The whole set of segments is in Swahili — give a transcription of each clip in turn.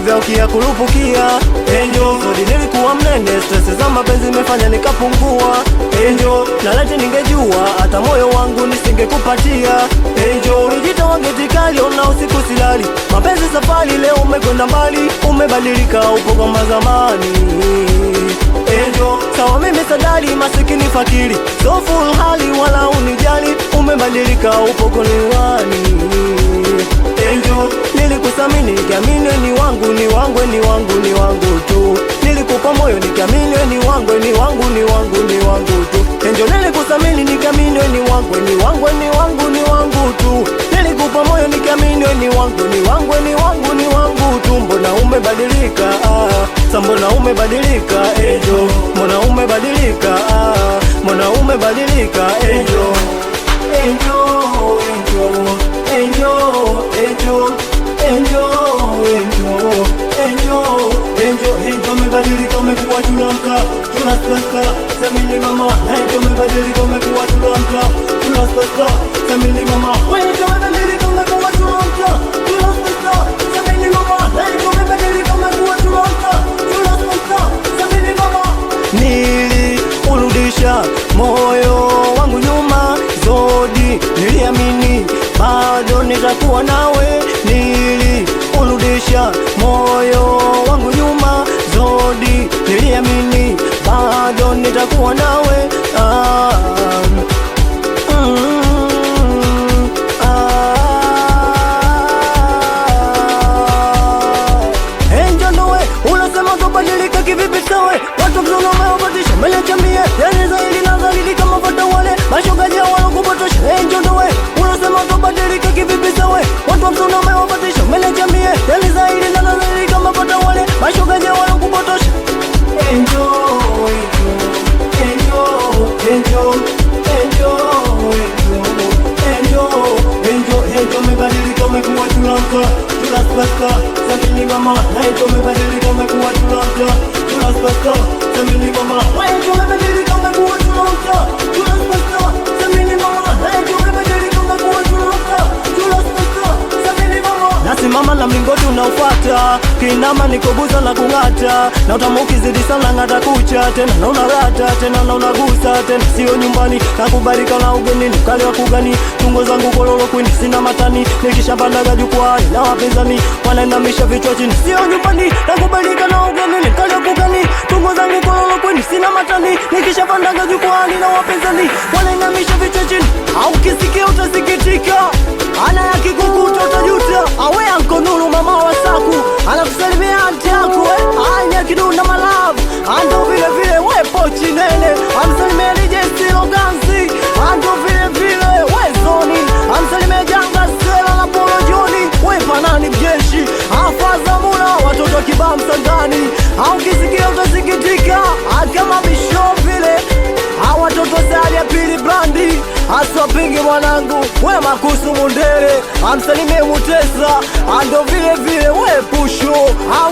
nalevya ukiyakurupukia. Angel, Zodi nilikuwa mnene, stress za mapenzi imefanya nikapungua. Angel, na lete ningejua hata moyo wangu nisingekupatia. Angel, ulijitoa geti kali, ona usiku silali. Mapenzi safari, leo umekwenda mbali, umebadilika upo kama zamani. Angel, sawa mimi sadali, masikini fakiri, so full hali wala unijali, umebadilika upo koniwani. Angel, nilikusamini nikiamini ni wangu, ni wangu, ni wangu, ni wangu tu. Nilikupa moyo nikiamini ni wangu, ni wangu, ni wangu, ni wangu tu. Angel, nilikusamini nikiamini ni wangu, ni wangu, ni wangu, ni wangu tu. Nilikupa moyo nikiamini ni wangu, ni wangu, ni wangu, ni wangu tu. Mbona umebadilika? Mbona umebadilika? Angel, mbona umebadilika? Mbona umebadilika? Angel, Angel, Angel, Angel, Angel, Angel, Angel, Angel, Angel, umebadilika, umekuwa tulamka, tunasasa, semini mama. Angel, umebadilika, umekuwa tulamka, tunasasa, semini mama. Angel, umebadilika, umekuwa tulamka, tunasasa, semini mama. Angel, umebadilika, umekuwa tulamka, tunasasa, semini mama. Niliurudisha moyo wangu nyuma, Zodi, niliamini bado nitakuwa nawe. Niliurudisha moyo wangu nyuma, Zodi, niliamini bado nitakuwa nawe. Angel, nowe unasema tubadilika kivipi sawe? Watu mzungu wameobatisha mbele jamii, yani zaidi na zaidi kama fata wale mashogaji wanakupotosha. Angel, nowe unasema tubadilika kivipi sawe? Watu mzungu wameobatisha mbele jamii, yani zaidi na zaidi kama fata wale mashogaji wanakupotosha. Angel, Angel, Angel, Angel, Angel, Angel, Angel, umebadilika, umekuwa tulamka, tunasasa, semini mama. Angel, umebadilika, umekuwa tulamka, tunasasa, semini mama. Angel, umebadilika, umekuwa tulamka, tunasasa, semini mama. Angel, umebadilika, umekuwa tulamka, tunasasa, semini mama. Nasimama na mlingoti unaofuata, kinama nikoguza na kung'ata, na utamu ukizidi sana ng'ata kucha tena, na unarata tena, na unagusa tena, sio nyumbani, nakubalika na ugenini, kali wa kugani, tungo zangu kololo kwini, sina matani, nikishapandaga jukwani, na wapinzani wanainamisha vichwa chini, sio nyumbani, nakubalika na ugenini, kali wa kugani, tungo zangu kololo kwini, sina matani, nikishapandaga jukwani, na wapinzani wanainamisha vichwa chini. Au kisikia utasikitika, ana ya kikukuta utajuta. Awe Anko Nuru mama wa Saku, anakusalimia anti yako aini ya kidunda malavu. Ando vile vile we pochi nene, amsalimia DJ Stilo Gansi. Ando vile vile we Zoni, amsalimia Janga Sela na Polo Joni. We Panani Mjeshi, afaza muna watoto kibaa Msangani. Au kisikia utasikitika, kama bisho vile watoto sali ya pili brandi, aswa pingi mwanangu, we Makusu Mundere, amsalimie Mutesa. Ando vile vile we Pusho,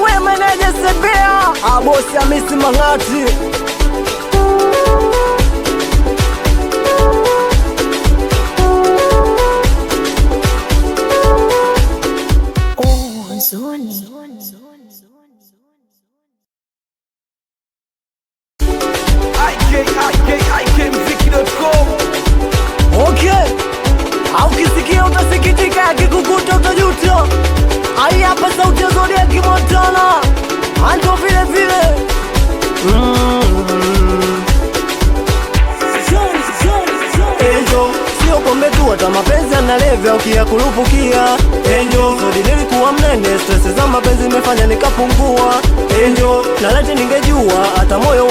we meneje Sebea, bosi Hamisi Mang'ati. Okay, au kisikia utasikitika, yakikukuta utajuta. Ai hapa sauti ya Zodi ya Kimontana. Ando vile vile Angel, sio pombe tu, hata mapenzi yanalevya ukiyakurupukia. Angel, Zodi nilikuwa mnene, stress za mapenzi imefanya nikapungua. Angel, na lete ningejua hata moyo